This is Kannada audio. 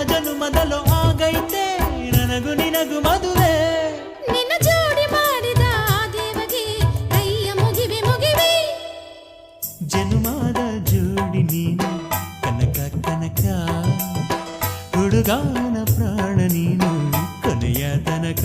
ಜನುಮದಲು ಆಗೈತೆ ನನಗೂ ನಿನಗೂ ಮದುವೆ ನಿನ್ನ ಜೋಡಿ ಮಾಡಿದ ಆ ದೇವಗೆ ಕೈಯ ಮುಗಿವೆ ಮುಗಿವೆ ಜನುಮದ ಜೋಡಿ ನೀನು ಕನಕ ಕನಕ ಹುಡುಗಾನ ಪ್ರಾಣ ನೀನು ಕೊನೆಯ ತನಕ